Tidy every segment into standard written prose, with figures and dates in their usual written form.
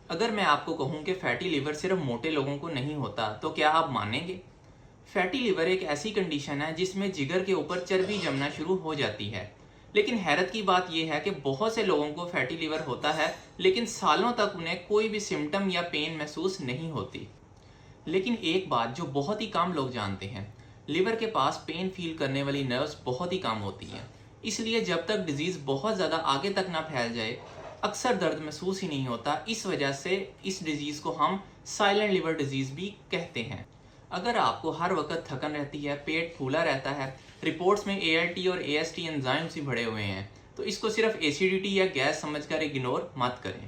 अगर मैं आपको कहूं कि फैटी लिवर सिर्फ मोटे लोगों को नहीं होता तो क्या आप मानेंगे? फैटी लिवर एक ऐसी कंडीशन है जिसमें जिगर के ऊपर चर्बी जमना शुरू हो जाती है। लेकिन हैरत की बात यह है कि बहुत से लोगों को फैटी लिवर होता है, लेकिन सालों तक उन्हें कोई भी सिम्टम या पेन महसूस नहीं होती। लेकिन एक बात जो बहुत ही कम लोग जानते हैं, लिवर के पास पेन फील करने वाली नर्व्स बहुत ही कम होती हैं। इसलिए जब तक डिजीज़ बहुत ज़्यादा आगे तक ना फैल जाए, अक्सर दर्द महसूस ही नहीं होता। इस वजह से इस डिजीज़ को हम साइलेंट लिवर डिजीज़ भी कहते हैं। अगर आपको हर वक्त थकन रहती है, पेट फूला रहता है, रिपोर्ट्स में ALT और AST एंजाइम्स भी बढ़े हुए हैं, तो इसको सिर्फ एसिडिटी या गैस समझकर इग्नोर मत करें।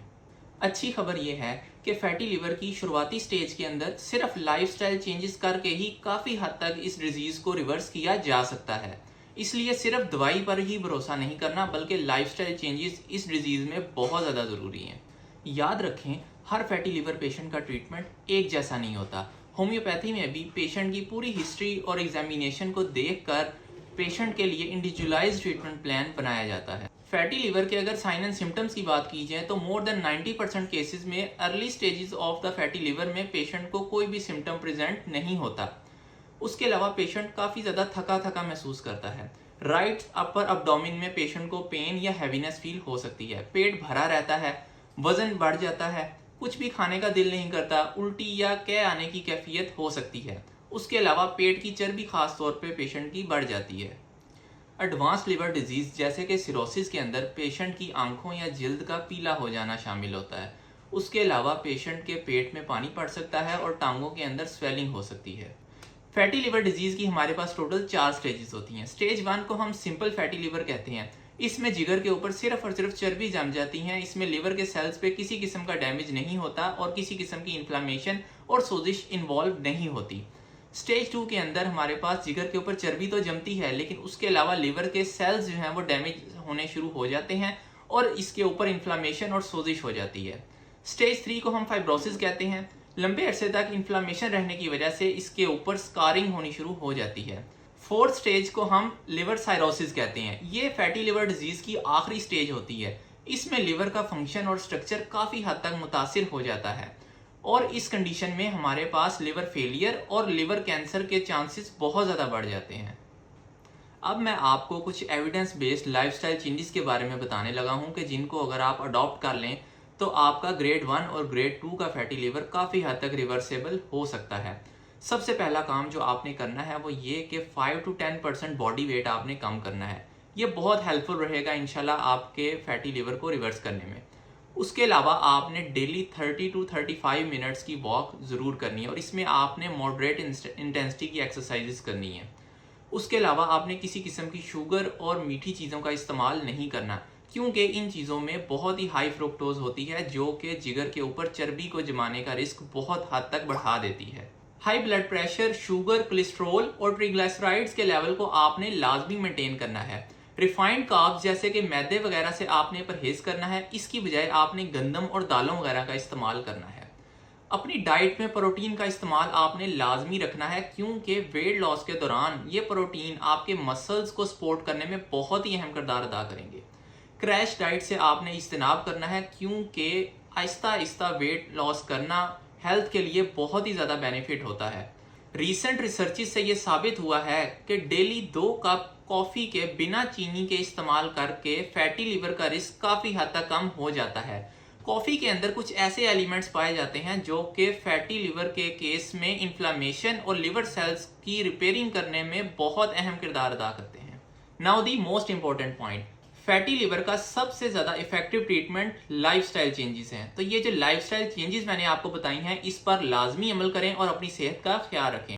अच्छी खबर यह है कि फैटी लिवर की शुरुआती स्टेज के अंदर सिर्फ लाइफस्टाइल चेंजेस करके ही काफ़ी हद तक इस डिजीज़ को रिवर्स किया जा सकता है। इसलिए सिर्फ दवाई पर ही भरोसा नहीं करना, बल्कि लाइफस्टाइल चेंजेस इस डिजीज़ में बहुत ज़्यादा ज़रूरी हैं। याद रखें, हर फैटी लिवर पेशेंट का ट्रीटमेंट एक जैसा नहीं होता। होम्योपैथी में भी पेशेंट की पूरी हिस्ट्री और एग्जामिनेशन को देखकर पेशेंट के लिए इंडिविजुअलाइज्ड ट्रीटमेंट प्लान बनाया जाता है। फैटी लिवर के अगर साइन एंड सिम्टम्स की बात की जाए तो मोर देन 90% केसेस में early stages of the fatty liver में पेशेंट को कोई भी सिम्टम प्रेजेंट नहीं होता। उसके अलावा पेशेंट काफ़ी ज़्यादा थका थका महसूस करता है। राइट अपर अब्डोमिन में पेशेंट को पेन या हैवीनेस फील हो सकती है। पेट भरा रहता है, वजन बढ़ जाता है, कुछ भी खाने का दिल नहीं करता, उल्टी या कै आने की कैफियत हो सकती है। उसके अलावा पेट की चर्बी खास तौर पे पेशेंट की बढ़ जाती है। एडवांस लिवर डिजीज जैसे कि सिरोसिस के अंदर पेशेंट की आंखों या जिल्द का पीला हो जाना शामिल होता है। उसके अलावा पेशेंट के पेट में पानी पड़ सकता है और टांगों के अंदर स्वेलिंग हो सकती है। फैटी लिवर डिजीज की हमारे पास टोटल 4 स्टेजेस होती हैं। स्टेज 1 को हम सिंपल फैटी लिवर कहते हैं। इसमें जिगर के ऊपर सिर्फ और सिर्फ चर्बी जम जाती हैं। इसमें लिवर के सेल्स पे किसी किस्म का डैमेज नहीं होता और किसी किस्म की इन्फ्लामेशन और सोजिश इन्वॉल्व नहीं होती। स्टेज 2 के अंदर हमारे पास जिगर के ऊपर चर्बी तो जमती है, लेकिन उसके अलावा लिवर के सेल्स जो हैं वो डैमेज होने शुरू हो जाते हैं और इसके ऊपर इन्फ्लामेशन और सोजिश हो जाती है। स्टेज 3 को हम फाइब्रोसिस कहते हैं। लंबे अरसे तक इन्फ्लामेशन रहने की वजह से इसके ऊपर स्कारिंग होनी शुरू हो जाती है। फोर्थ स्टेज को हम लिवर साइरोसिस कहते हैं। ये फैटी लिवर डिजीज की आखिरी स्टेज होती है। इसमें लिवर का फंक्शन और स्ट्रक्चर काफ़ी हद तक मुतासिर हो जाता है और इस कंडीशन में हमारे पास लिवर फेलियर और लिवर कैंसर के चांसेस बहुत ज़्यादा बढ़ जाते हैं। अब मैं आपको कुछ एविडेंस बेस्ड लाइफस्टाइल चेंजेस के बारे में बताने लगा हूं कि जिनको अगर आप अडॉप्ट कर लें तो आपका ग्रेड 1 और ग्रेड 2 का फैटी लिवर काफ़ी हद तक रिवर्सेबल हो सकता है। सबसे पहला काम जो आपने करना है वो ये कि 5 to 10% बॉडी वेट आपने कम करना है। ये बहुत हेल्पफुल रहेगा इंशाल्लाह आपके फैटी लिवर को रिवर्स करने में। उसके अलावा आपने डेली 30 to 35 मिनट्स की वॉक ज़रूर करनी है और इसमें आपने मॉडरेट इंटेंसिटी की एक्सरसाइजेस करनी है। उसके अलावा आपने किसी किस्म की शुगर और मीठी चीज़ों का इस्तेमाल नहीं करना, क्योंकि इन चीज़ों में बहुत ही हाई फ्रुक्टोज होती है जो कि जिगर के ऊपर चर्बी को जमाने का रिस्क बहुत हद तक बढ़ा देती है। High blood pressure, sugar, cholesterol और ट्रिग्लिसराइड्स के लेवल को आपने लाजमी मेंटेन करना है। रिफाइंड कार्ब्स जैसे कि मैदे वगैरह से आपने परहेज करना है। इसकी बजाय आपने गंदम और दालों वगैरह का इस्तेमाल करना है। अपनी डाइट में प्रोटीन का इस्तेमाल आपने लाजमी रखना है, क्योंकि वेट लॉस के दौरान ये प्रोटीन आपके मसल्स को सपोर्ट करने में बहुत ही अहम किरदार अदा करेंगे। क्रैश डाइट से आपने इज्तनाब करना है, क्योंकि आहिस्ता आहिस्ता वेट लॉस करना हेल्थ के लिए बहुत ही ज़्यादा बेनिफिट होता है। रीसेंट रिसर्चेस से ये साबित हुआ है कि डेली 2 कप कॉफ़ी के बिना चीनी के इस्तेमाल करके फैटी लिवर का रिस्क काफ़ी हद तक कम हो जाता है। कॉफ़ी के अंदर कुछ ऐसे एलिमेंट्स पाए जाते हैं जो कि फैटी लिवर के केस में इन्फ्लामेशन और लिवर सेल्स की रिपेयरिंग करने में बहुत अहम किरदार अदा करते हैं। Now the most important point, fatty liver का सबसे ज़्यादा इफेक्टिव ट्रीटमेंट लाइफस्टाइल चेंजेस हैं। तो ये जो लाइफस्टाइल चेंजेस मैंने आपको बताई हैं, इस पर लाजमी अमल करें और अपनी सेहत का ख्याल रखें।